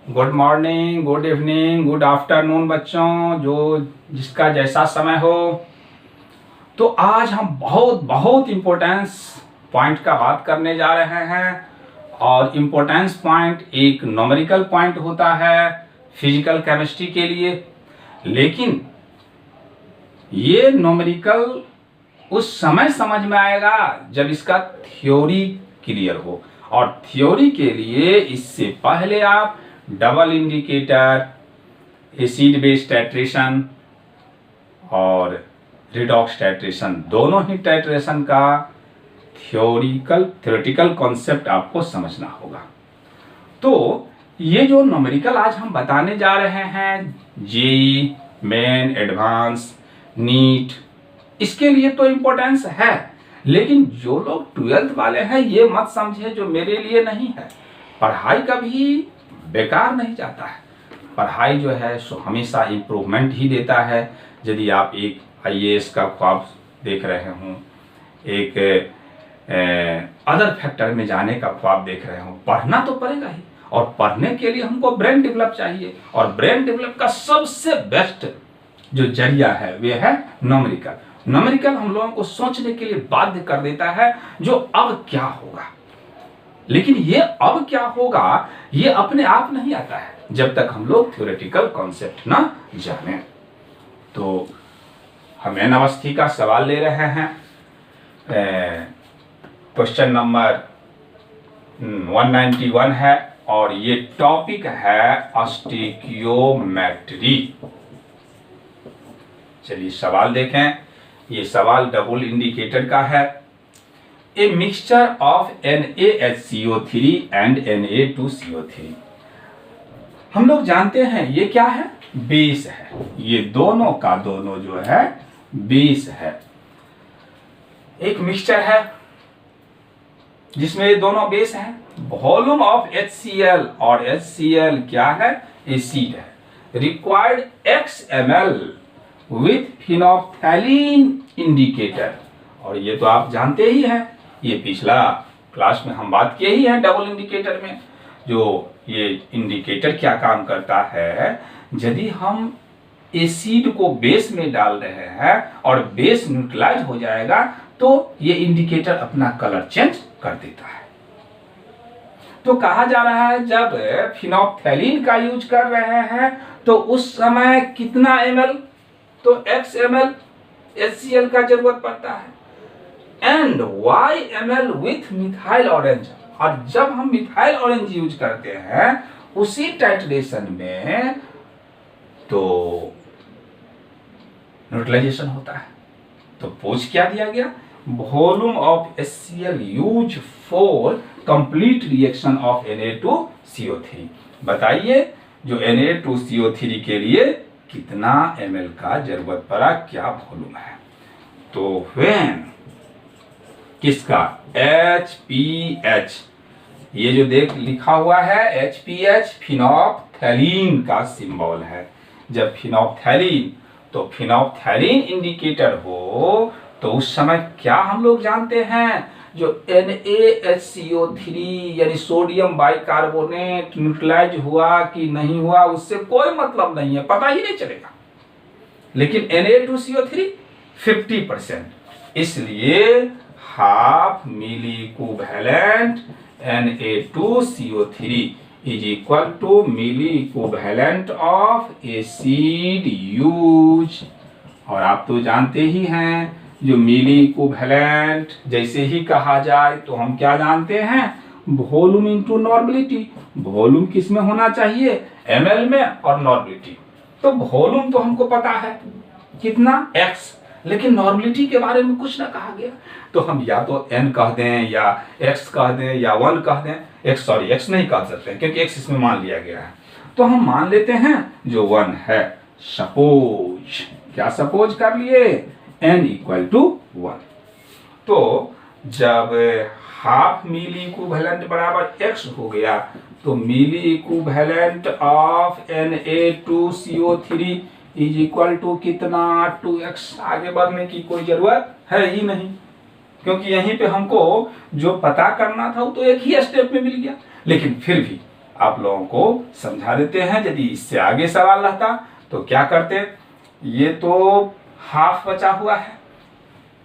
Good morning, good evening, good afternoon बच्चों, जो जिसका जैसा समय हो। तो आज हम बहुत बहुत इम्पोर्टेंस पॉइंट का बात करने जा रहे हैं। और इम्पोर्टेंस पॉइंट एक न्यूमेरिकल पॉइंट होता है फिजिकल केमिस्ट्री के लिए। लेकिन ये न्यूमेरिकल उस समय समझ में आएगा जब इसका थ्योरी क्लियर हो। और थ्योरी के लिए इससे पहले आप double indicator, acid base titration और रिडॉक्स टाइट्रेशन, दोनों ही टाइट्रेशन का थ्योरेटिकल कॉन्सेप्ट आपको समझना होगा। तो ये जो न्यूमेरिकल आज हम बताने जा रहे हैं, जेई मेन, एडवांस, नीट, इसके लिए तो इम्पोर्टेंस है। लेकिन जो लोग 12th वाले हैं ये मत समझे जो मेरे लिए नहीं है। पढ़ाई कभी बेकार नहीं जाता है। पढ़ाई जो है सो हमेशा इम्प्रूवमेंट ही देता है। यदि आप एक आईएएस का ख्वाब देख रहे हों, एक अदर फैक्टर में जाने का ख्वाब देख रहे हो, पढ़ना तो पड़ेगा ही। और पढ़ने के लिए हमको ब्रेन डेवलप चाहिए। और ब्रेन डेवलप का सबसे बेस्ट जो जरिया है वे है न्यूमेरिकल। न्यूमेरिकल हम लोगों को सोचने के लिए बाध्य कर देता है जो अब क्या होगा। लेकिन ये अब क्या होगा ये अपने आप नहीं आता है जब तक हम लोग थ्योरेटिकल कॉन्सेप्ट ना जाने। तो हम एन अवस्थी का सवाल ले रहे हैं। क्वेश्चन नंबर 191 है और ये टॉपिक है स्टोइकियोमेट्री। चलिए सवाल देखें। ये सवाल डबल इंडिकेटर का है। A mixture of NaHCO3 and Na2CO3। हम लोग जानते हैं ये क्या है, बेस है। ये दोनों का दोनों जो है बेस है। एक मिक्सचर है जिसमें ये दोनों बेस है। वॉल्यूम ऑफ HCl, और HCl क्या है, एसिड है। Required x ml with phenolphthalein indicator. और ये तो आप जानते ही हैं, ये पिछला क्लास में हम बात किए ही है डबल इंडिकेटर में। जो ये इंडिकेटर क्या काम करता है, यदि हम एसिड को बेस में डाल रहे हैं और बेस न्यूट्रलाइज हो जाएगा तो ये इंडिकेटर अपना कलर चेंज कर देता है। तो कहा जा रहा है जब फिनोप्थैलीन का यूज कर रहे हैं तो उस समय कितना ml, तो x ml HCl का जरूरत पड़ता है। And y ml with methyl orange. और जब हम मिथाइल ऑरेंज यूज करते हैं उसी टाइट्रेशन में तो न्यूट्रलाइजेशन होता है। तो पूछ क्या दिया गया, volume of HCl use for complete reaction of Na2CO3। बताइए जो Na2CO3 के लिए कितना ml का जरूरत पड़ा, क्या वॉल्यूम है। तो व्हेन किसका, HPH, ये जो देख लिखा हुआ है HPH फिनोप्थैलीन का सिंबल है। जब फिनोप्थैलीन, तो फिनोप्थैलीन इंडिकेटर हो तो उस समय क्या हम लोग जानते हैं, जो NaHCO3 यानी सोडियम बाइकार्बोनेट न्यूट्रलाइज हुआ कि नहीं हुआ उससे कोई मतलब नहीं है, पता ही नहीं चलेगा। लेकिन Na2CO3 50%, इसलिए half milli equivalent Na2CO3 is equal to milli equivalent of acid use. और आप तो जानते ही हैं जो मिली इक्विवेलेंट जैसे ही कहा जाए तो हम क्या जानते हैं, वॉल्यूम इनटू नॉर्मलिटी। वॉल्यूम किस में होना चाहिए, ml में, और नॉर्मलिटी। तो वॉल्यूम तो हमको पता है कितना, x, लेकिन नॉर्मलिटी के बारे में कुछ ना कहा गया। तो हम या तो n कह दें या x कह दें या 1 कह दें। x नहीं कह सकते क्योंकि x इसमें मान लिया गया है। तो हम मान लेते हैं जो 1 है। सपोज, क्या सपोज कर लिए, n इक्वल टू 1। तो जब हाफ मिली इक्विवेलेंट बराबर x हो गया तो milli equivalent of Na2CO3 is equal to कितना, 2x। आगे बढ़ने की कोई जरूरत है ही नहीं क्योंकि यहीं पे हमको जो पता करना था वो तो एक ही स्टेप में मिल गया। लेकिन फिर भी आप लोगों को समझा देते हैं। यदि इससे आगे सवाल रहता तो क्या करते, ये तो हाफ बचा हुआ है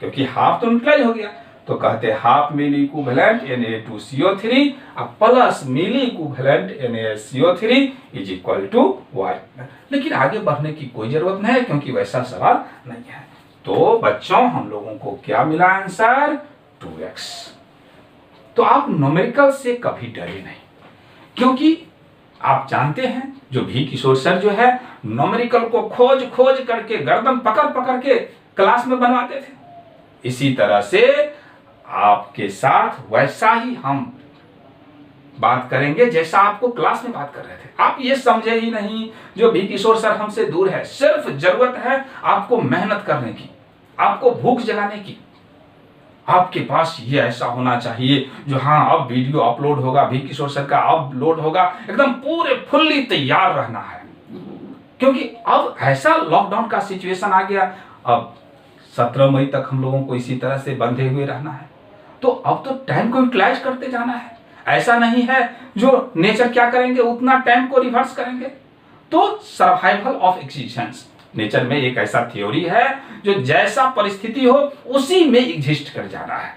क्योंकि हाफ तो न्यूट्रलाइज हो गया, तो कहते half milli equivalent Na2CO3 plus milli equivalent NaSCO3 is equal to Y। लेकिन आगे बढ़ने की कोई जरूरत नहीं है क्योंकि वैसा सवाल नहीं है। तो बच्चों हम लोगों को क्या मिला आंसर 2x। तो आप न्यूमेरिकल से कभी डरे नहीं, क्योंकि आप जानते हैं जो भी किशोर सर जो है न्यूमेरिकल को खोज खोज करके गर्दन पकड़ पकड़ के क्लास में बनवाते थे। इसी तरह से आपके साथ वैसा ही हम बात करेंगे जैसा आपको क्लास में बात कर रहे थे। आप ये समझे ही नहीं जो भी किशोर सर हमसे दूर है, सिर्फ जरूरत है आपको मेहनत करने की, आपको भूख जगाने की। आपके पास ये ऐसा होना चाहिए जो हाँ अब वीडियो अपलोड होगा, भी किशोर सर का अपलोड होगा, एकदम पूरे फुल्ली तैयार रहना है। क्योंकि अब ऐसा लॉकडाउन का सिचुएशन आ गया, अब 17 मई तक हम लोगों को इसी तरह से बंधे हुए रहना है। तो अब तो टाइम को यूटिलाइज करते जाना है। ऐसा नहीं है जो नेचर क्या करेंगे उतना टाइम को रिवर्स करेंगे। तो सर्वाइवल ऑफ एग्जिस्टेंस, नेचर में एक ऐसा थ्योरी है जो जैसा परिस्थिति हो उसी में एग्जिस्ट कर जाना है,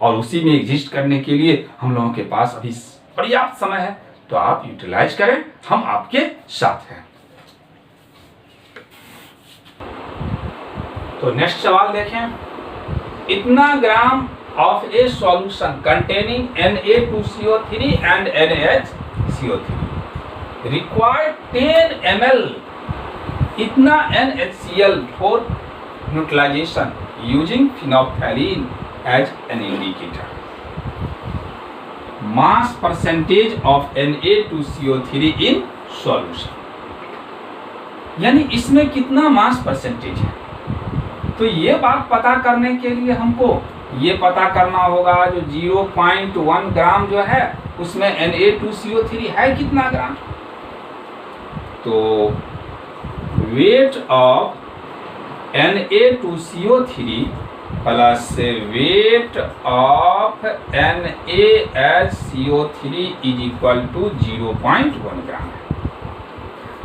और उसी में एग्जिस्ट करने के लिए हम लोगों के पास अभी पर्याप्त समय है। तो आप यूटिलाइज करें, हम आपके साथ हैं। तो नेक्स्ट सवाल देखें। इतना ग्राम of a solution containing Na2CO3 and NaHCO3 required 10 ml इतना NaCl for neutralization using phenolphthalein as an indicator. Mass percentage of Na2CO3 in solution, यानी इसमें कितना मास परसेंटेज है। तो ये बात पता करने के लिए हमको ये पता करना होगा जो 0.1 ग्राम जो है उसमें Na2CO3 है कितना ग्राम। तो weight of Na2CO3 plus weight of NaHCO3 is equal to 0.1 gram है।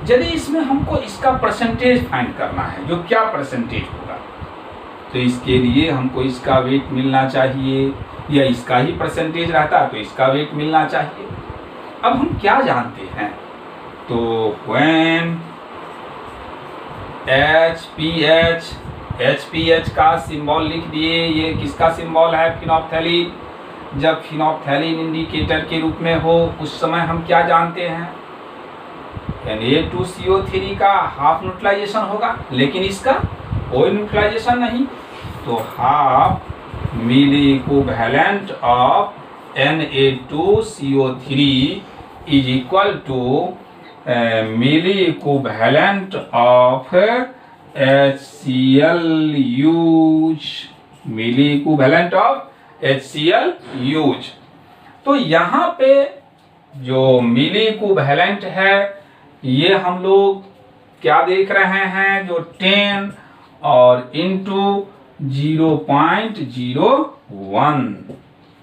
यदि इसमें हमको इसका परसेंटेज फाइंड करना है, जो क्या परसेंटेज होगा, तो इसके लिए हमको इसका वेट मिलना चाहिए, या इसका ही परसेंटेज रहता तो इसका वेट मिलना चाहिए। अब हम क्या जानते हैं, तो when HPH का सिंबल लिख दिए, ये किसका सिंबल है, फिनोल्फथैलीन। जब फिनोल्फथैलीन इंडिकेटर के रूप में हो उस समय हम क्या जानते हैं, Na2CO3 का हाफ न्यूट्रलाइजेशन होगा, लेकिन इसका कोई न्यूट्रलाइजेशन नहीं। तो half milli equivalent of Na2CO3 is equal to milli equivalent of HCl use, milli equivalent of HCl use. तो यहाँ पे जो मिली इक्विवेलेंट है ये हम लोग क्या देख रहे हैं, जो 10 और इंटू 0.01,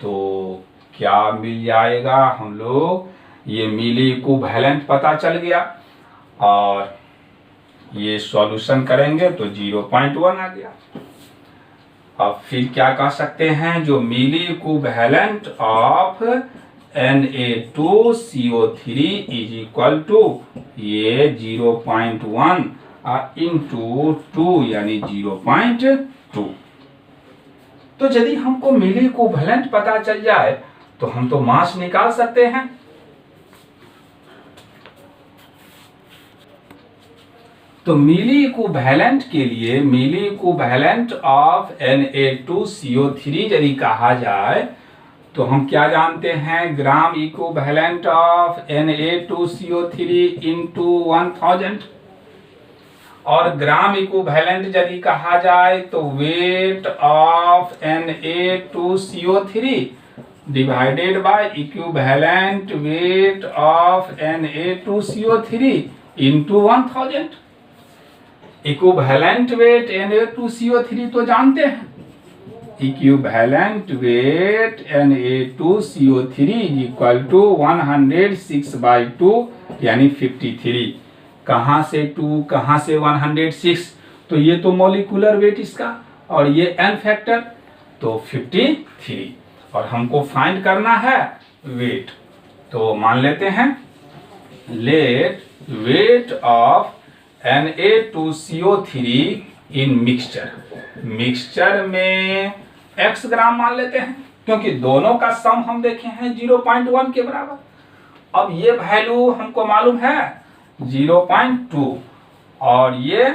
तो क्या मिल जाएगा हम लोग, ये मिली इक्विवेलेंट पता चल गया, और ये सॉल्यूशन करेंगे तो 0.1 आ गया। अब फिर क्या कह सकते हैं, जो मिली equivalent of Na2CO3 is equal to ये 0.1 इंटू 2 यानी 0.2। तो यदि हमको मिली इक्विवेलेंट पता चल जाए तो हम तो मास निकाल सकते हैं। तो मिली इक्विवेलेंट के लिए मिली इक्विवेलेंट ऑफ Na2CO3 यदि कहा जाए तो हम क्या जानते हैं, gram equivalent of Na2CO3 into 1000, और ग्राम इक्विवेलेंट यदि कहा जाए तो weight of Na2CO3 divided by equivalent weight of Na2CO3 into 1000। Equivalent weight Na2CO3 तो जानते हैं, equivalent weight Na2CO3 is equal to 106/2 यानी 53। कहाँ से 2 कहाँ से 106, तो ये तो मॉलिक्यूलर वेट इसका, और ये n फैक्टर तो 53, और हमको फाइंड करना है वेट। तो मान लेते हैं let weight of Na2CO3 in mixture में x ग्राम मान लेते हैं, क्योंकि दोनों का सम हम देखे हैं 0.1 के बराबर। अब ये वैल्यू हमको मालूम है 0.2, और ये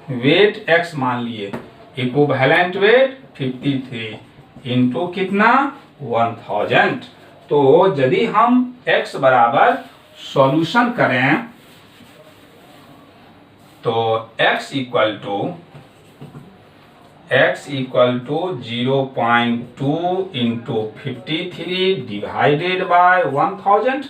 वेट x मान लिए, इक्विवेलेंट वेट 53 इंटू कितना 1000। तो यदि हम x बराबर सॉल्यूशन करें तो x equal to 0.2 into 53 divided by 1000।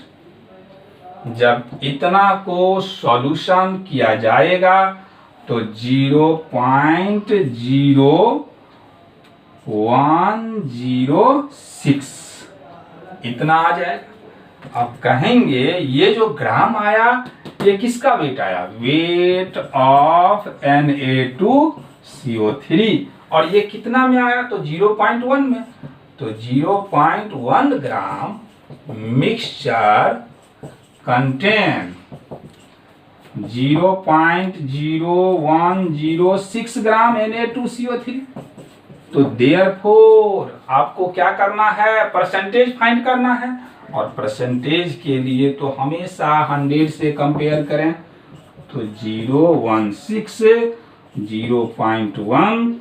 जब इतना को सॉल्यूशन किया जाएगा तो 0.106 इतना आ जाएगा। अब कहेंगे ये जो ग्राम आया ये किसका वेट आया, वेट ऑफ Na2CO3, और ये कितना में आया तो 0.1 में, तो 0.1 ग्राम मिक्सचर कंटेन 0.0106 ग्राम Na2CO3। तो देयरफॉर आपको क्या करना है, परसेंटेज फाइंड करना है, और परसेंटेज के लिए तो हमेशा 100 से कंपेयर करें। तो 0.16 0.1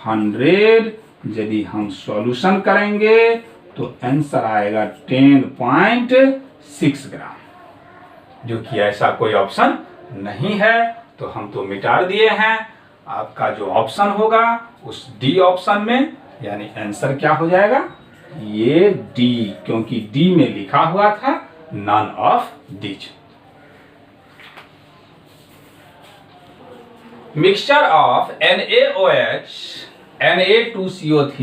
100 यदि हम सॉल्यूशन करेंगे तो आंसर आएगा 10.6 ग्राम, जो कि ऐसा कोई ऑप्शन नहीं है, तो हम तो मिटा दिए हैं। आपका जो ऑप्शन होगा उस डी ऑप्शन में, यानी आंसर क्या हो जाएगा, ये डी, क्योंकि डी में लिखा हुआ था none of this. Mixture of NaOH Na2CO3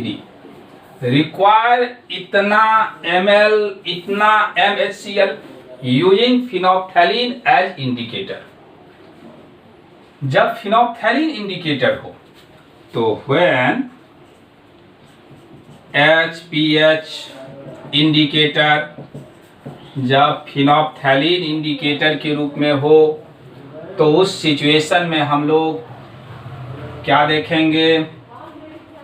require इतना ml इतना MHCl using phenolphthalein as indicator. जब फिनोप्थैलीन इंडिकेटर हो तो व्हेन HPH इंडिकेटर, जब फिनोप्थैलीन इंडिकेटर के रूप में हो तो उस सिचुएशन में हम लोग क्या देखेंगे,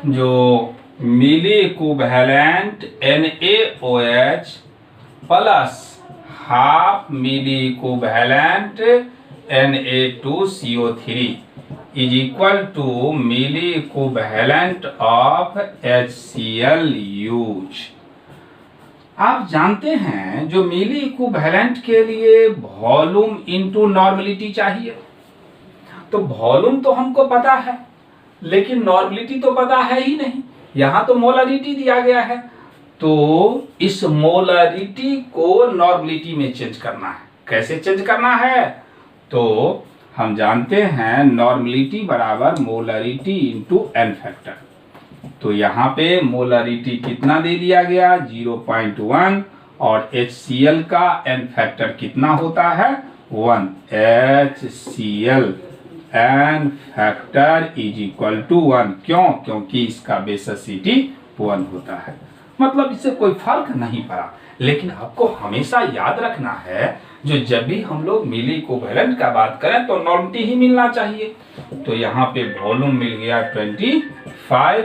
जो मिली equivalent NaOH plus half milli equivalent Na2CO3 is equal to milli equivalent of HCl use. आप जानते हैं जो मिली इक्विवेलेंट के लिए वॉल्यूम इनटू नॉर्मलिटी चाहिए, तो वॉल्यूम तो हमको पता है लेकिन नॉर्मलिटी तो पता है ही नहीं। यहाँ तो मोलरिटी दिया गया है, तो इस मोलरिटी को नॉर्मलिटी में चेंज करना है। कैसे चेंज करना है, तो हम जानते हैं नॉर्मलिटी बराबर मोलरिटी इंटू n फैक्टर। तो यहाँ पे मोलरिटी कितना दे दिया गया 0.1, और HCl का n फैक्टर कितना होता है 1। HCl n factor is equal to 1, क्यों, क्योंकि इसका बेसिसिटी 1 होता है। मतलब इससे कोई फर्क नहीं पड़ा, लेकिन आपको हमेशा याद रखना है जो जब भी हम लोग मिली इक्विवेलेंट का बात करें तो नॉर्मलिटी ही मिलना चाहिए। तो यहाँ पे वॉल्यूम मिल गया 25,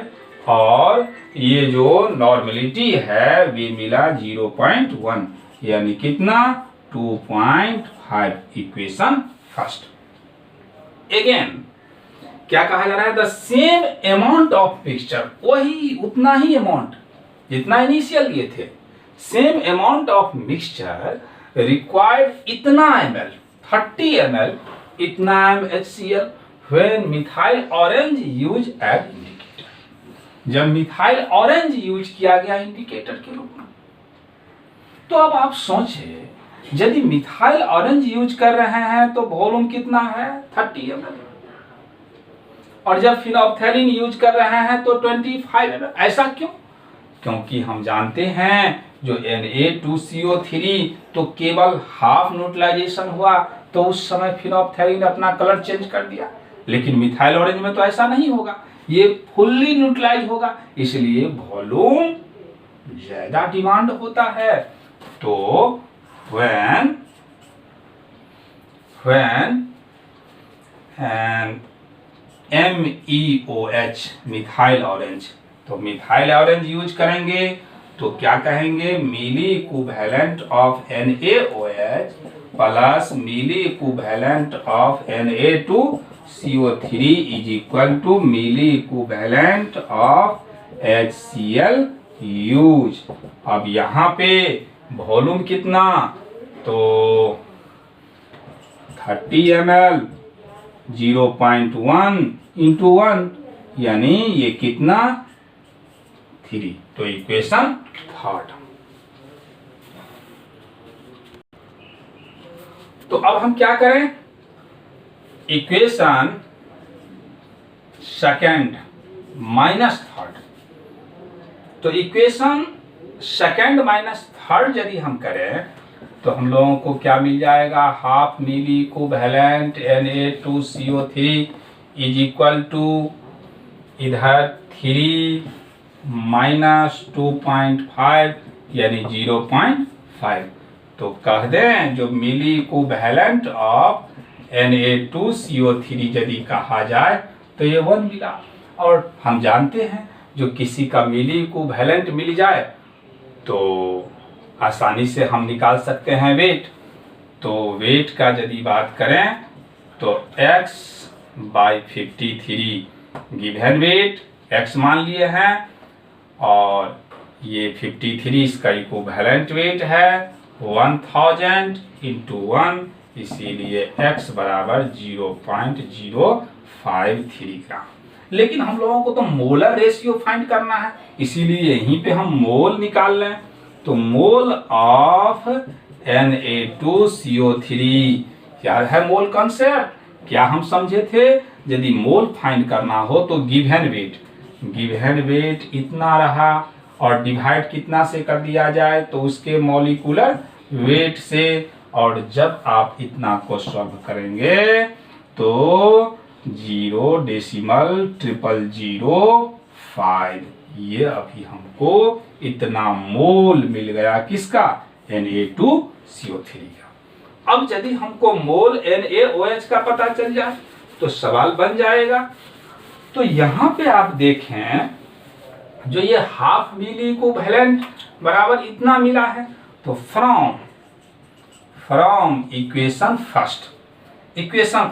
और ये जो नॉर्मलिटी है वे मिला 0.1, यानी कितना 2.5। Equation first. अगेन क्या कहा जा रहा है, the same amount of mixture, वही उतना ही अमाउंट जितना इनिशियल लिए थे, same amount of mixture required इतना ml 30 ml इतना MHCl when methyl orange use as indicator. जब मिथाइल ऑरेंज यूज किया गया इंडिकेटर के रूप में, तो अब आप सोचिए यदि मिथाइल ऑरेंज यूज कर रहे हैं तो वॉल्यूम कितना है 30 ml। और जब फिनोल्फथैलीन यूज कर रहे हैं तो 25 ml। ऐसा क्यों? क्योंकि हम जानते हैं जो Na2CO3 तो केवल हाफ न्यूट्रलाइजेशन हुआ तो उस समय फिनोल्फथैलीन अपना कलर चेंज कर दिया, लेकिन मिथाइल ऑरेंज में तो ऐसा नहीं होगा, ये फुल्ली न्यूट्रलाइज होगा, इसलिए वॉल्यूम ज्यादा डिमांड होता है। तो when and MEOH methyl orange, तो मिथाइल ऑरेंज यूज करेंगे तो क्या कहेंगे, मिली equivalent of NaOH plus milli equivalent of Na2CO3 is equal to milli equivalent of HCl use. अब यहाँ पे वॉल्यूम कितना, तो 30 ml 0.1 इंटू 1 यानी ये कितना 3। तो इक्वेशन थर्ड। तो अब हम क्या करें, इक्वेशन सेकंड माइनस थर्ड। तो इक्वेशन सेकंड माइनस थर्ड यदि हम करें तो हम लोगों को क्या मिल जाएगा, half milli equivalent Na2CO3 is equal to इधर 3 माइनस 2.5 यानी 0.5। तो कह दें जो मिली इक्विवेलेंट ऑफ Na2CO3 यदि कहा जाए तो ये 1 मिला। और हम जानते हैं जो किसी का मिली इक्विवेलेंट मिल जाए तो आसानी से हम निकाल सकते हैं वेट। तो वेट का यदि बात करें तो x by 53 given weight x मान लिए हैं और ये 53 इसका इक्विवेलेंट वेट है 1000 इंटू 1, इसीलिए x बराबर 0.053 ग्राम। लेकिन हम लोगों को तो मोलर रेशियो फाइंड करना है, इसीलिए यहीं पे हम मोल निकाल लें। तो मोल ऑफ Na2CO3 क्या है मोल कॉन्सेप्ट, क्या हम समझे थे, यदि मोल फाइंड करना हो तो गिवन वेट इतना रहा और डिवाइड कितना से कर दिया जाए तो उसके मॉलिक्यूलर वेट से, और जब आप इतना को सॉल्व करेंगे तो 0.0005 ये अभी हमको इतना मोल मिल गया किसका, Na2CO3 का। अब यदि हमको मोल NaOH का पता चल जाए तो सवाल बन जाएगा। तो यहाँ पे आप देखें जो ये हाफ मिली इक्विवेलेंट बराबर इतना मिला है, तो फ्रॉम इक्वेशन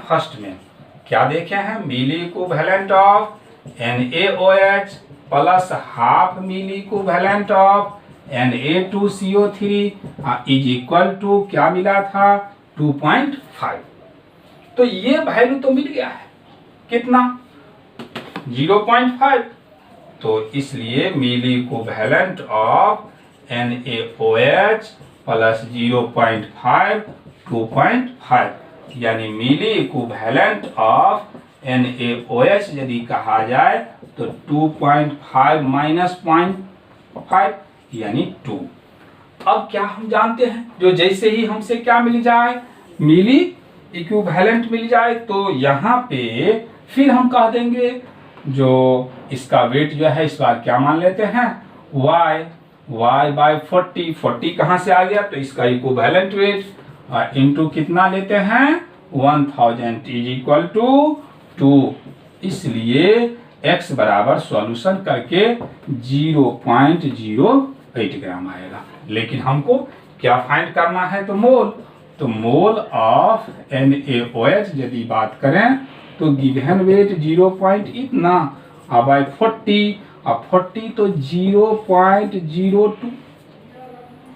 फर्स्ट में क्या देखे हैं, मिली equivalent of NaOH plus half milli equivalent of Na2CO3 is equal to क्या मिला था 2.5। तो ये वैल्यू तो मिल गया है कितना 0.5। तो इसलिए मिली इक्विवेलेंट ऑफ NaOH प्लस 0.5 2.5 यानी मिली इक्विवेलेंट ऑफ NaOH यदि कहा जाए तो 2.5 माइनस 0.5 यानी 2। अब क्या हम जानते हैं जो जैसे ही हमसे क्या मिल जाए मिली इक्विवेलेंट मिल जाए तो यहाँ पे फिर हम कह देंगे जो इसका वेट जो है इस बार क्या मान लेते हैं y बाई 40 कहाँ से आ गया, तो इसका इक्विवेलेंट वेट इनटू कितना लेते हैं 1000 इज इक्वल टू 2। इसलिए x बराबर सॉल्यूशन करके 0.08 ग्राम आएगा। लेकिन हमको क्या फाइंड करना है तो मोल ऑफ NaOH यदि बात करें तो गिवन वेट 0. इतना बाई 40 अब 40 तो 0.02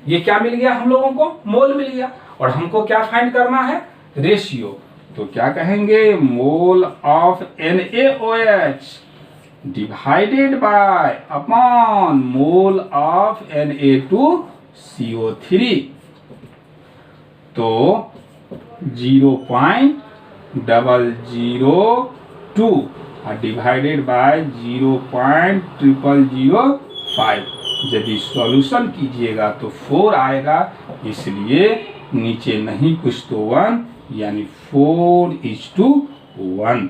ये क्या मिल गया हम लोगों को मोल मिल गया। और हमको क्या फाइंड करना है रेशियो, तो क्या कहेंगे mole of NaOH divided by upon mole of Na2CO3 तो 0.002 डिवाइडेड बाय 0.0005। यदि सॉल्यूशन कीजिएगा तो 4 आएगा, इसलिए नीचे नहीं कुछ तो 1, यानी 4:1।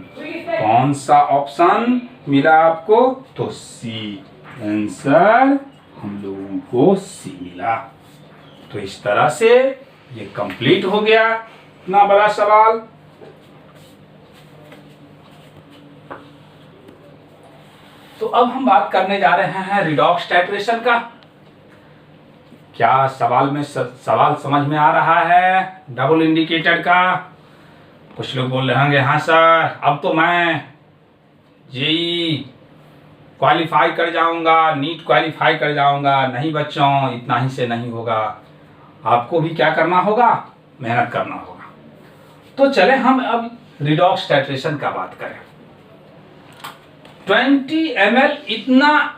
कौन सा ऑप्शन मिला आपको? तो सी। आंसर हम लोगों को सी मिला। तो इस तरह से ये कंप्लीट हो गया इतना बड़ा सवाल। तो अब हम बात करने जा रहे हैं रिडॉक्स टाइट्रेशन का। क्या सवाल में सवाल समझ में आ रहा है डबल इंडिकेटर का? कुछ लोग बोल रहे होंगे हाँ सर, अब तो मैं जेई क्वालिफाई कर जाऊंगा, नीट क्वालिफाई कर जाऊंगा। नहीं बच्चों, इतना ही से नहीं होगा, आपको भी क्या करना होगा? मेहनत करना होगा। तो चले हम अब रिडॉक्स टाइट्रेशन का बात करें। 20 ml इतना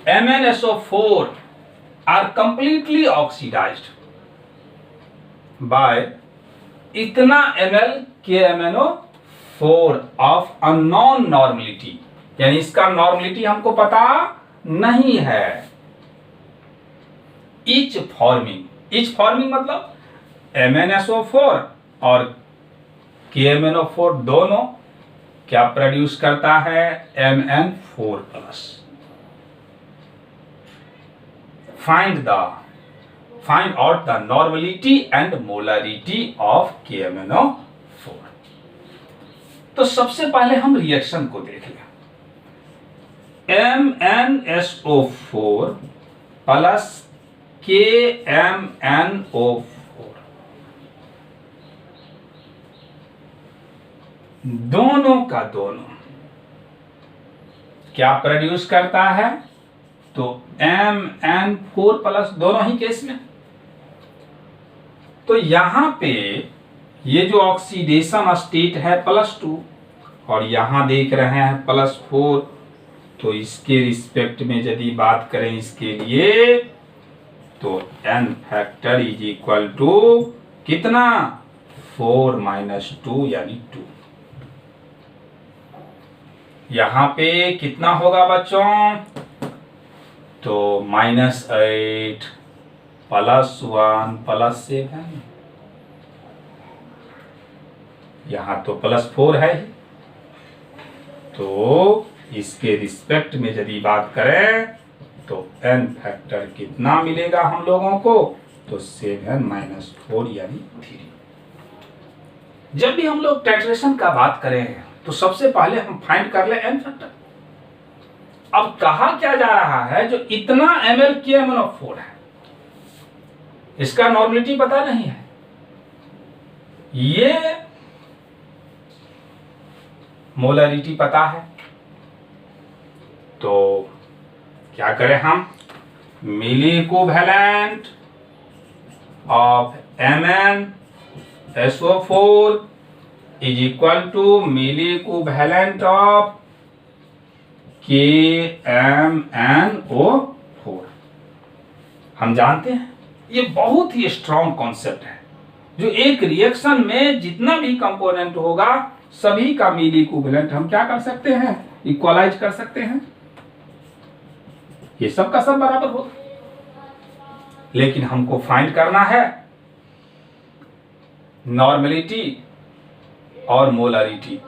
MnSO4 are completely oxidized by इतना ml KMnO4 of unknown normality, यानी इसका नॉर्मलिटी हमको पता नहीं है। इच फॉर्मिंग मतलब MnSO4 और KMnO4 दोनों क्या प्रोड्यूस करता है? Mn4+। Find out the normality and molarity of KMnO4। तो सबसे पहले हम रिएक्शन को देख लें। MnSO4 प्लस KMnO4 दोनों का दोनों क्या प्रोड्यूस करता है? तो Mn4+ दोनों ही केस में। तो यहां पे ये जो ऑक्सीडेशन स्टेट है +2 और यहां देख रहे हैं +4, तो इसके रिस्पेक्ट में यदि बात करें इसके लिए तो n factor is equal to कितना? 4 - 2 यानी 2। यहां पे कितना होगा बच्चों? तो -8 +1 +7, यहां तो +4 है ही। तो इसके रिस्पेक्ट में यदि बात करें तो n फैक्टर कितना मिलेगा हम लोगों को? तो 7 - 4 यानी 3। जब भी हम लोग टाइट्रेशन का बात करें तो सबसे पहले हम फाइंड कर ले n फैक्टर। अब कहा क्या जा रहा है, जो इतना ml KMnO4 है इसका नॉर्मलिटी पता नहीं है, ये मोलरिटी पता है। तो क्या करें हम? Milliequivalent of MnSO4 is equal to milliequivalent of KMnO4। हम जानते हैं ये बहुत ही स्ट्रॉन्ग कॉन्सेप्ट है, जो एक रिएक्शन में जितना भी कंपोनेंट होगा सभी का मिलीकोवैलेंट हम क्या कर सकते हैं? इक्वलाइज कर सकते हैं। ये सब का सब बराबर होगा, लेकिन हमको फाइंड करना है नॉर्मलिटी और मोलरिटी।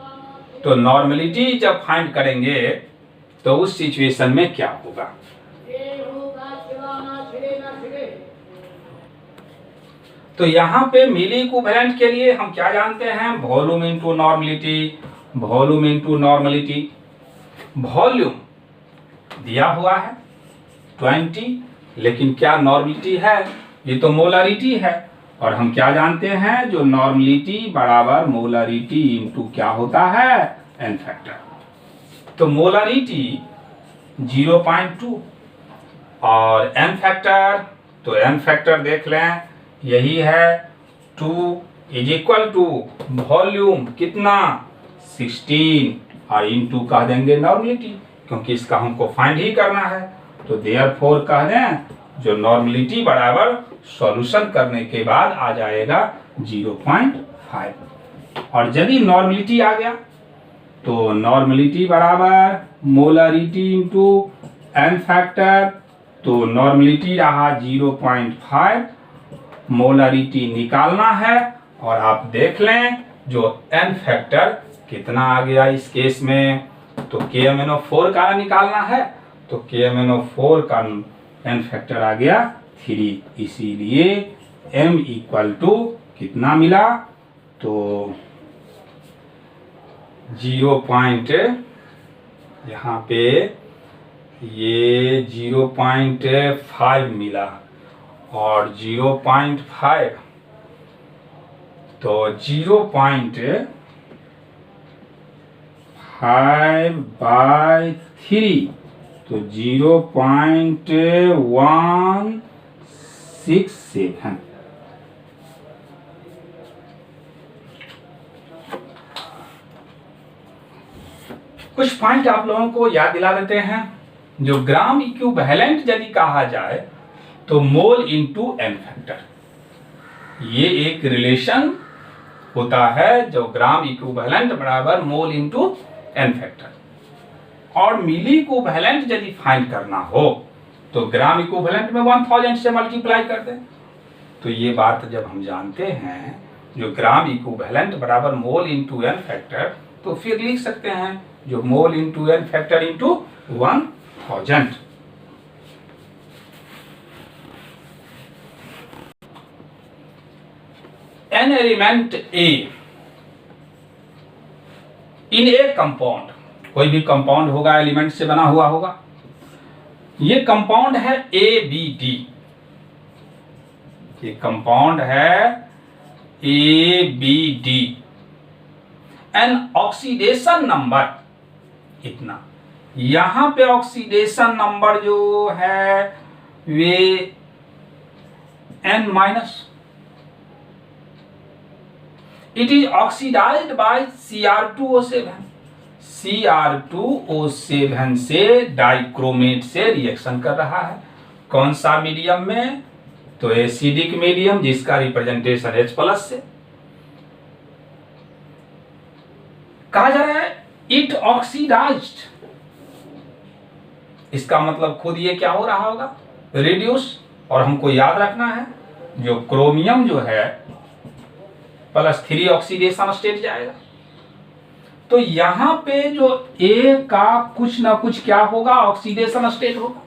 तो नॉर्मलिटी जब फाइंड करेंगे तो उस सिचुएशन में क्या होगा? तो यहां पे मिलीकोवैलेंट के लिए हम क्या जानते हैं? Volume into normality. Volume into normality, volume दिया हुआ है 20, लेकिन क्या नॉर्मलिटी है? ये तो मोलरिटी है। और हम क्या जानते हैं? जो नॉर्मलिटी बराबर मोलरिटी इनटू क्या होता है? n factor. तो मोलरिटी 0.2 और n फैक्टर, तो n फैक्टर देख लें, यही है 2 इज इक्वल टू वॉल्यूम कितना? 16 और इनटू कह देंगे नॉर्मलिटी, क्योंकि इसका हमको फाइंड ही करना है। तो देयरफॉर कह दें जो नॉर्मलिटी बराबर सॉल्यूशन करने के बाद आ जाएगा 0.5। और यदि नॉर्मलिटी आ गया तो नॉर्मलिटी बराबर मोलरिटी इंटू n फैक्टर, तो नॉर्मलिटी रहा 0.5, मोलरिटी निकालना है और आप देख लें जो n फैक्टर कितना आ गया इस केस में, तो KMnO4 का निकालना है, तो KMnO4 का n फैक्टर आ गया 3, इसीलिए m इक्वल टू कितना मिला, तो 0. यहाँ पे ये 0.5 मिला और 0.5, तो 0.5/3, तो 0.167। कुछ पॉइंट आप लोगों को याद दिला देते हैं। जो ग्राम इक्विवेलेंट यदि कहा जाए तो मोल इंटू n फैक्टर, ये एक रिलेशन होता है जो ग्राम इक्विवेलेंट बराबर मोल इंटू n फैक्टर। और मिली इक्विवेलेंट यदि फाइंड करना हो तो ग्राम इक्विवेलेंट में 1000 से मल्टीप्लाई कर दें। तो ये बात जब हम जानते हैं जो ग्राम इक्विवेलेंट बराबर मोल इंटू n फैक्टर, तो फिर लिख सकते हैं जो mole into n factor into 1000। An element A in A compound, कोई भी कंपाउंड होगा एलिमेंट से बना हुआ होगा, ये कंपाउंड है ABD, ये कंपाउंड है ABD, एन ऑक्सीडेशन नंबर इतना, यहां पे ऑक्सीडेशन नंबर जो है वे n-, it is oxidized by Cr2O7, Cr2O7 से डाइक्रोमेट से रिएक्शन कर रहा है। कौन सा मीडियम में, तो एसिडिक मीडियम जिसका रिप्रेजेंटेशन H+ से। कहा जा रहा है इट ऑक्सीडाइज्ड, इसका मतलब खुद ये क्या हो रहा होगा, रिड्यूस। और हमको याद रखना है जो क्रोमियम जो है +3 ऑक्सीडेशन स्टेट जाएगा, तो यहां पे जो A का कुछ ना कुछ क्या होगा, ऑक्सीडेशन स्टेट होगा।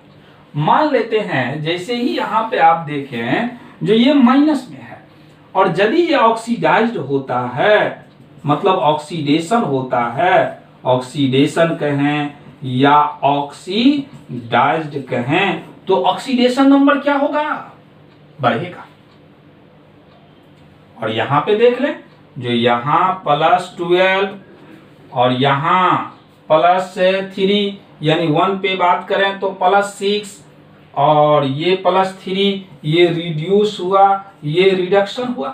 मान लेते हैं जैसे ही यहां पे आप देखें जो ये माइनस में है, और यदि ये ऑक्सीडाइज्ड होता है मतलब ऑक्सीडेशन होता है, ऑक्सीडेशन कहें या ऑक्सीडाइज्ड कहें, तो ऑक्सीडेशन नंबर क्या होगा, बढ़ेगा। और यहां पे देख लें जो यहां +12 और यहां +3, यानी 1 पे बात करें तो +6 और ये +3, ये रिड्यूस हुआ, ये रिडक्शन हुआ,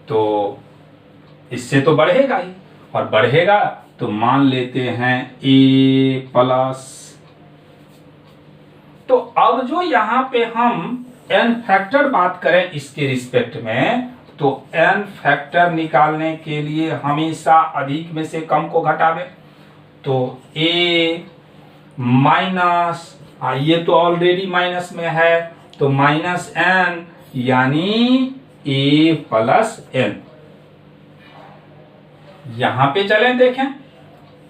तो इससे तो बढ़ेगा ही, और बढ़ेगा तो मान लेते हैं A+। तो अब जो यहां पे हम n फैक्टर बात करें इसके रिस्पेक्ट में, तो n फैक्टर निकालने के लिए हमेशा अधिक में से कम को घटावे, तो A माइनस, ये तो ऑलरेडी माइनस में है, तो -n यानी A+n। यहां पे चलें देखें,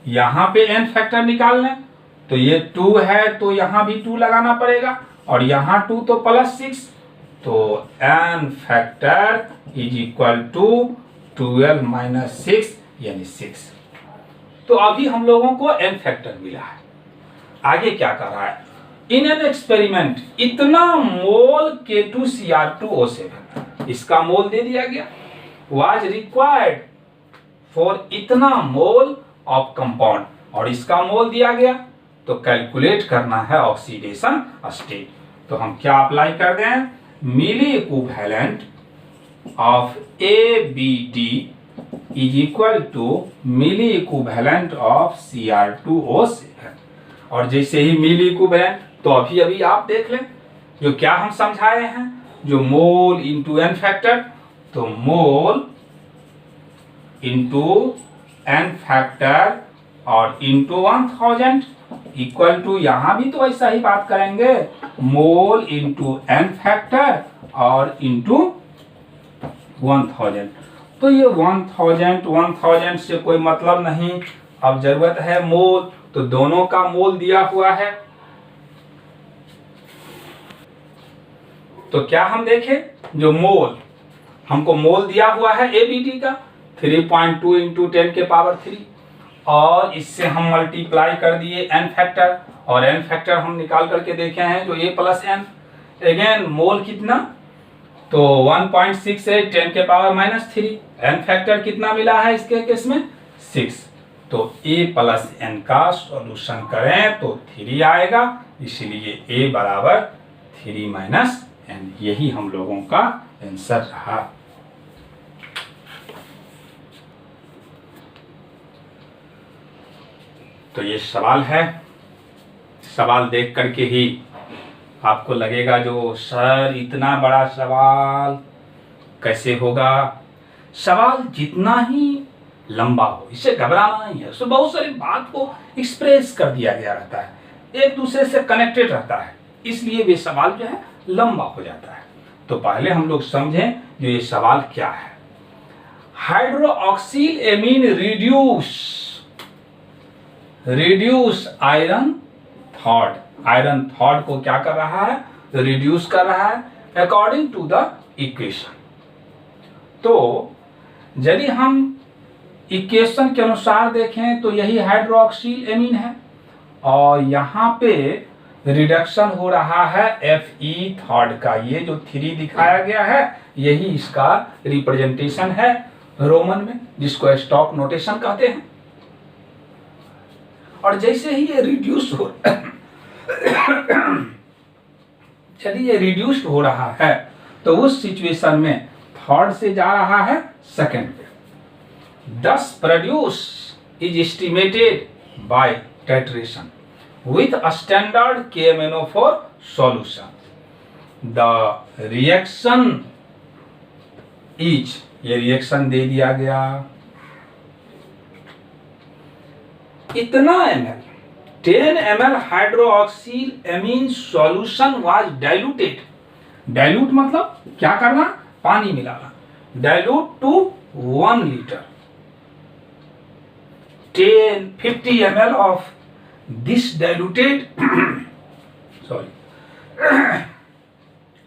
यहां पे n फैक्टर निकाल लें, तो ये 2 है तो यहां भी 2 लगाना पड़ेगा, और यहां 2 तो +6, तो n factor is equal to 12 - 6 यानी 6। तो अभी हम लोगों को n फैक्टर मिला है। आगे क्या कर रहा है, इन एन एक्सपेरिमेंट इतना मोल K2Cr2O7, इसका मोल दे दिया गया, वाज रिक्वायर्ड फॉर इतना मोल ऑफ कंपाउंड, और इसका मोल दिया गया, तो कैलकुलेट करना है ऑक्सीडेशन स्टेट। तो हम क्या अप्लाई कर दें, मिली equivalent of ABD is equal to milli equivalent of Cr2O7। और जैसे ही मिली इक्विवेलेंट, तो अभी आप देख लें जो क्या हम समझाए हैं, जो मोल इंटू n फैक्टर, तो मोल इंटू n फैक्टर और इंटू 1000 इक्वल टू, यहां भी तो ऐसा ही बात करेंगे, मोल इंटू n फैक्टर और इंटू 1000। तो ये 1000 से कोई मतलब नहीं, अब जरूरत है मोल, तो दोनों का मोल दिया हुआ है। तो क्या हम देखें, जो मोल हमको मोल दिया हुआ है ABD का 3.2 इंटू 10 के पावर 3, और इससे हम मल्टीप्लाई कर दिए n फैक्टर, और n फैक्टर हम निकाल करके देखे हैं जो a प्लस n। अगेन मोल कितना, तो 1.68 10 के पावर -3, n फैक्टर कितना मिला है इसके केस में 6। तो a प्लस n का सॉल्यूशन करें तो 3 आएगा, इसलिए a बराबर 3 माइनस n, यही हम लोगों का आंसर रहा। तो ये सवाल है, सवाल देख करके ही आपको लगेगा जो सर इतना बड़ा सवाल कैसे होगा। सवाल जितना ही लंबा हो, इससे घबराना नहीं है, उसमें बहुत सारी बात को एक्सप्रेस कर दिया गया रहता है, एक दूसरे से कनेक्टेड रहता है, इसलिए वे सवाल जो है लंबा हो जाता है। तो पहले हम लोग समझें जो ये सवाल क्या है। हाइड्रोक्सिल एमीन रिड्यूस आयरन थॉर्ड को क्या कर रहा है, रिड्यूस कर रहा है अकॉर्डिंग टू द इक्वेशन। तो यदि हम इक्वेशन के अनुसार देखें तो यही हाइड्रोक्सिल एमीन है, और यहाँ पे रिडक्शन हो रहा है Fe थर्ड का, ये जो 3 दिखाया गया है यही इसका रिप्रेजेंटेशन है रोमन में, जिसको स्टॉक नोटेशन कहते हैं। और जैसे ही ये रिड्यूस हो यदि ये रिड्यूस्ड हो रहा है तो उस सिचुएशन में थर्ड से जा रहा है सेकंड पे। Thus produce is estimated by titration with a standard KMnO4 solution. The reaction is, ये रिएक्शन दे दिया गया, इतना ml 10 ml hydroxyl amine solution was diluted. Dilute मतलब क्या करना, पानी मिलाना, dilute to 1 litre. 50 ml of this diluted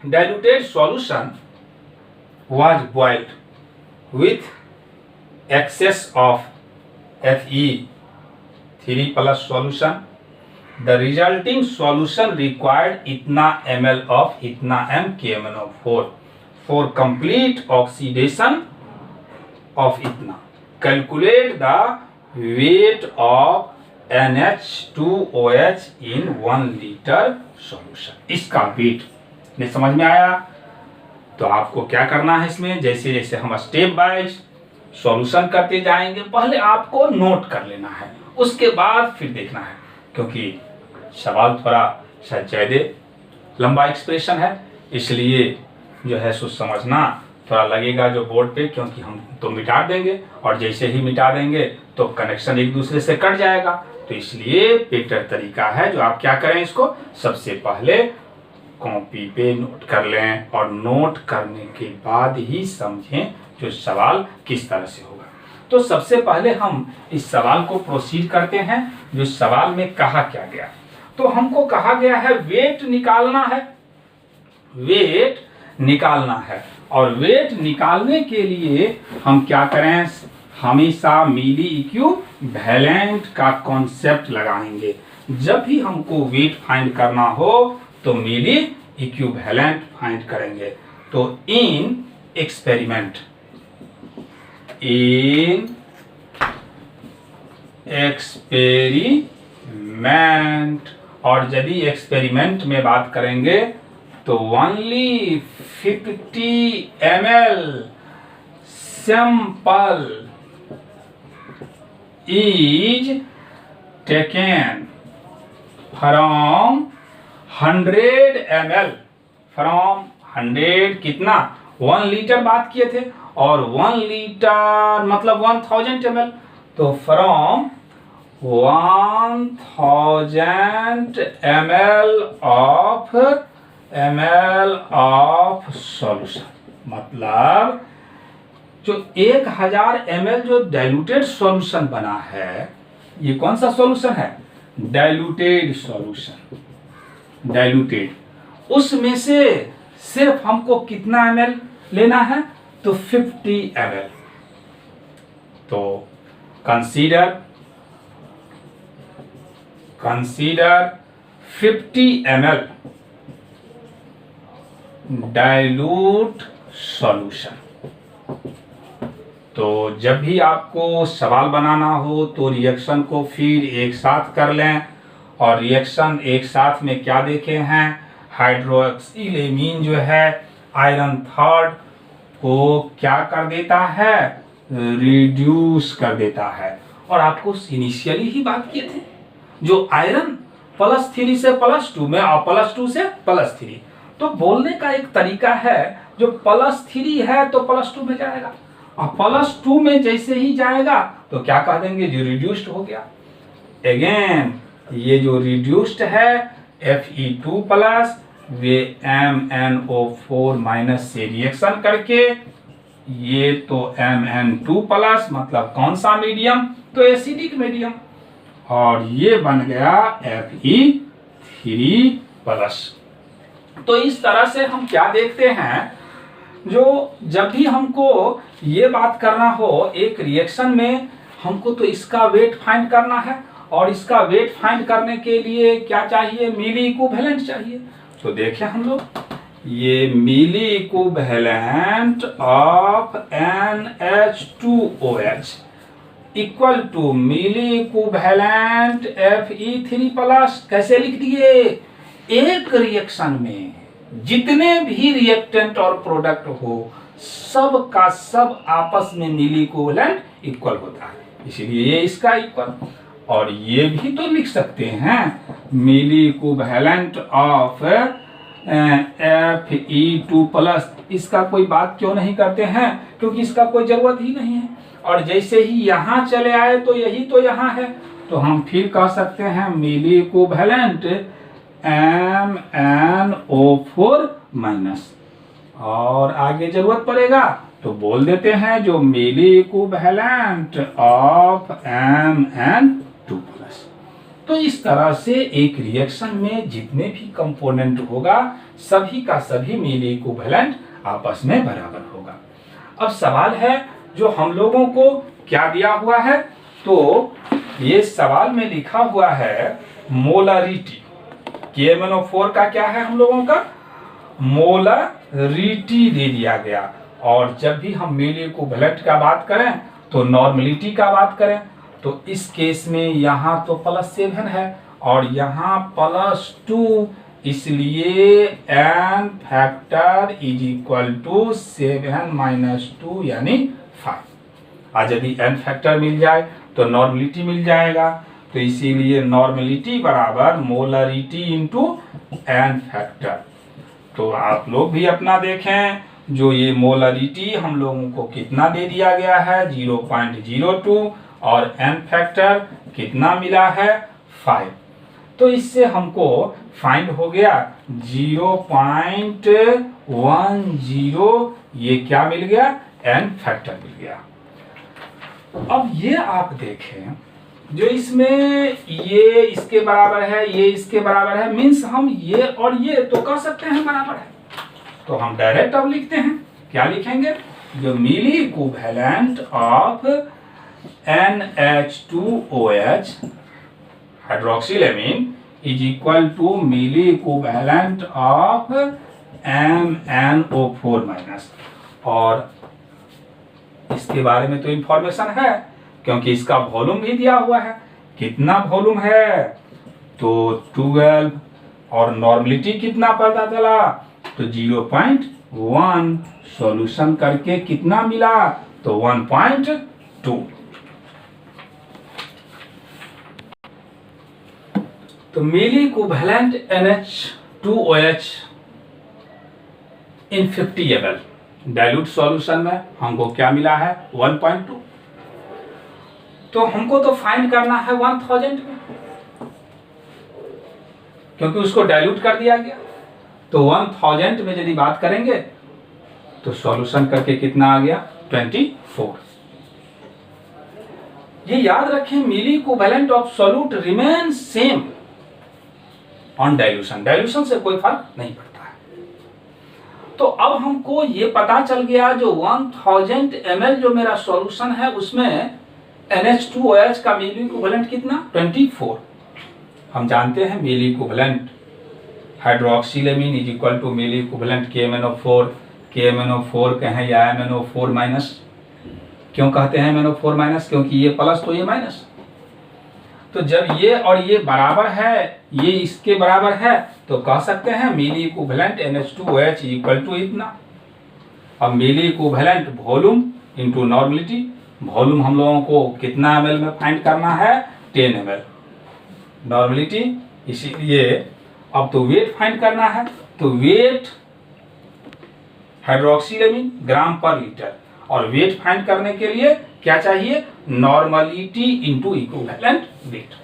diluted solution was boiled with excess of Fe3 plus solution. The resulting solution required इतना ml of इतना m KMnO4 for complete oxidation of इतना. Calculate the weight of NH2OH in 1 liter solution. इसका wait ने समझ में आया। तो आपको क्या करना है इसमें, जैसे जैसे हम स्टेप वाइज सॉल्यूशन करते जाएंगे, पहले आपको नोट कर लेना है, उसके बाद फिर देखना है, क्योंकि सवाल थोड़ा ज्यादा लंबा एक्सप्रेशन है, इसलिए जो है सो समझना थोड़ा लगेगा जो बोर्ड पे, क्योंकि हम तो मिटा देंगे और जैसे ही मिटा देंगे तो कनेक्शन एक दूसरे से कट जाएगा। तो इसलिए बेटर तरीका है जो आप क्या करें, इसको सबसे पहले कॉपी पे नोट कर लें और नोट करने के बाद ही समझें जो सवाल किस तरह से होगा। तो सबसे पहले हम इस सवाल को प्रोसीड करते हैं। जो सवाल में कहा क्या गया, तो हमको कहा गया है वेट निकालना है, वेट निकालना है, और वेट निकालने के लिए हम क्या करें, हमेशा मिली इक्विवेलेंट का कॉन्सेप्ट लगाएंगे। जब भी हमको वेट फाइंड करना हो तो मिली इक्विवेलेंट फाइंड करेंगे। तो इन एक्सपेरिमेंट और यदि एक्सपेरिमेंट में बात करेंगे तो only 50 ml sample is taken from 100 ml, from 100 कितना 1 लीटर बात किए थे, और 1 लीटर मतलब 1000 ml, तो फ्रॉम 1000 ml ऑफ सॉल्यूशन, मतलब जो 1000 ml जो डाइल्यूटेड सॉल्यूशन बना है, ये कौन सा सॉल्यूशन है? Diluted solution, diluted. उसमें से सिर्फ हमको कितना ml लेना है? तो 50 ml। तो कंसीडर 50 ml डाइल्यूट सॉल्यूशन। तो जब भी आपको सवाल बनाना हो तो रिएक्शन को फिर एक साथ कर लें, और रिएक्शन एक साथ में क्या देखे हैं? हाइड्रोक्सिलेमीन जो है आयरन 3 को क्या कर देता है? रिड्यूस कर देता है। और आपको इनिशियली ही बात किए थे, जो आयरन +3 से +2 में और +2 से +3, तो बोलने का एक तरीका है, जो +3 है तो +2 में जाएगा, और +2 में जैसे ही जाएगा तो क्या कह देंगे? जो रिड्यूस्ड हो गया। अगेन ये जो रिड्यूस्ड है Fe2+, वे MnO4- से रिएक्शन करके, ये तो Mn2+, मतलब कौन सा मीडियम? तो एसिडिक मीडियम, और ये बन गया Fe3+। तो इस तरह से हम क्या देखते हैं, जो जब भी हमको ये बात करना हो एक रिएक्शन में, हमको तो इसका वेट फाइंड करना है, और इसका वेट फाइंड करने के लिए क्या चाहिए? मिली इक्विवेलेंट चाहिए। तो देखें हम लोग, ये मिली equivalent of NH2OH equal to milli equivalent Fe3+। कैसे लिख दिए? एक रिएक्शन में जितने भी रिएक्टेंट और प्रोडक्ट हो, सब का सब आपस में मिली इक्विवेलेंट इक्वल होता है, इसलिए ये इसका इक्वल। और ये भी तो लिख सकते हैं मिली इक्विवेलेंट ऑफ Fe2+। इसका कोई बात क्यों नहीं करते हैं? क्योंकि इसका कोई जरूरत ही नहीं है, और जैसे ही यहाँ चले आए तो यही तो यहाँ है, तो हम फिर कह सकते हैं मिली इक्विवेलेंट MnO4-, और आगे जरूरत पड़ेगा तो बोल देते हैं जो मिली इक्विवेलेंट ऑफ Mn2+। तो इस तरह से एक रिएक्शन में जितने भी कंपोनेंट होगा, सभी का सभी मिली इक्विवेलेंट आपस में बराबर होगा। अब सवाल है, जो हम लोगों को क्या दिया हुआ है? तो ये सवाल में लिखा हुआ है मोलरिटी। KMnO4 का क्या है हम लोगों का? मोलरिटी दे दिया गया। और जब भी हम मिली इक्विवेलेंट का बात करें तो नॉर्मलिटी का बात करें, तो इस केस में यहाँ तो +7 है और यहाँ +2, इसलिए n factor is equal to 7 - 2 यानी 5। आज यदि n फैक्टर मिल जाए तो नॉर्मलिटी मिल जाएगा, तो इसीलिए नॉर्मलिटी बराबर मोलरिटी इंटू n फैक्टर। तो आप लोग भी अपना देखें, जो ये मोलरिटी हम लोगों को कितना दे दिया गया है? 0.02, और n फैक्टर कितना मिला है? 5। तो इससे हमको फाइंड हो गया 0.10, ये क्या मिल गया? n फैक्टर मिल गया। अब ये आप देखें, जो इसमें ये इसके बराबर है, ये इसके बराबर है, मीन्स हम ये और ये तो कह सकते हैं बराबर है, तो हम डायरेक्ट अब लिखते हैं। क्या लिखेंगे? जो मिली equivalent of NH2OH hydroxylamine is equal to milli equivalent of MnO4-। और इसके बारे में तो इंफॉर्मेशन है, क्योंकि इसका वॉल्यूम भी दिया हुआ है। कितना वॉल्यूम है? तो 12, और नॉर्मलिटी कितना पता चला? तो 0.1, सॉल्यूशन करके कितना मिला? तो 1.2। तो मिली इक्विवेलेंट NH2OH इन 50 ml, डाइल्यूट सॉल्यूशन में हमको क्या मिला है 1.2, तो हमको तो फाइंड करना है 1000 में, क्योंकि उसको डाइल्यूट कर दिया गया। तो 1000 में यदि बात करेंगे तो सॉल्यूशन करके कितना आ गया 24। ये याद रखें, मिली equivalent of solute remain same on dilution, dilution से कोई फर्क नहीं पड़ता है। तो अब हमको ये पता चल गया जो 1000 ml जो मेरा सॉल्यूशन है उसमें NH2OH का मिली इक्विवेलेंट कितना 24। हम जानते हैं milliequivalent hydroxylamine is equal to milli equivalent KMnO4, KMnO4 कहें या MnO4 माइनस। क्यों कहते हैं MnO4 माइनस? क्योंकि ये प्लस तो ये माइनस। तो जब ये और ये बराबर है, ये इसके बराबर है, तो कह सकते हैं मिली इक्विवेलेंट NH2OH इक्वल टू इतना। अब milliequivalent volume into normality, volume हम लोगों को कितना ml में फाइंड करना है 10 ml, नॉर्मलिटी इसीलिए अब तो वेट फाइंड करना है, तो वेट हाइड्रोक्सिलेमीन ग्राम पर लीटर, और वेट फाइंड करने के लिए क्या चाहिए normality into equivalent weight.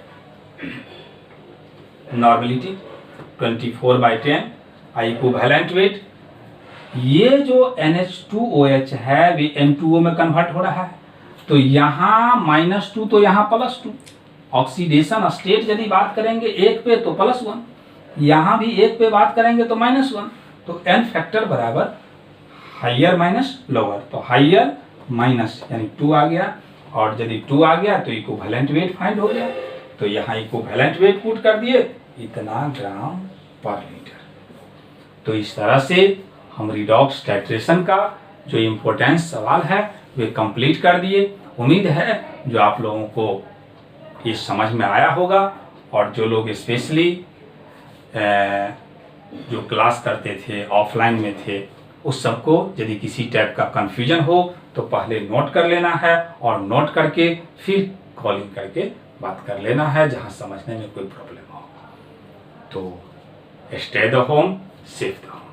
Normality 24/10 equivalent weight, ये जो NH2OH है वे N2O में कन्वर्ट हो रहा है, तो यहाँ -2 तो यहाँ +2। ऑक्सीडेशन स्टेट यदि बात करेंगे 1 पे तो +1, यहाँ भी 1 पे बात करेंगे तो -1, तो n फैक्टर बराबर हाइयर माइनस लोअर, तो हाइयर माइनस यानी 2 आ गया, और यदि 2 आ गया तो इक्विवेलेंट वेट फाइंड हो गया। तो यहाँ इक्विवेलेंट वेट पुट कर दिए इतना ग्राम पर लीटर। तो इस तरह से हम रिडॉक्स टाइट्रेशन का जो इम्पोर्टेंस सवाल है वे कंप्लीट कर दिए। उम्मीद है जो आप लोगों को ये समझ में आया होगा, और जो लोग स्पेशली जो क्लास करते थे ऑफलाइन में थे उस सबको यदि किसी टाइप का कन्फ्यूजन हो तो पहले नोट कर लेना है, और नोट करके फिर कॉलिंग करके बात कर लेना है जहां समझने में कोई प्रॉब्लम हो। तो stay the home, safe the home.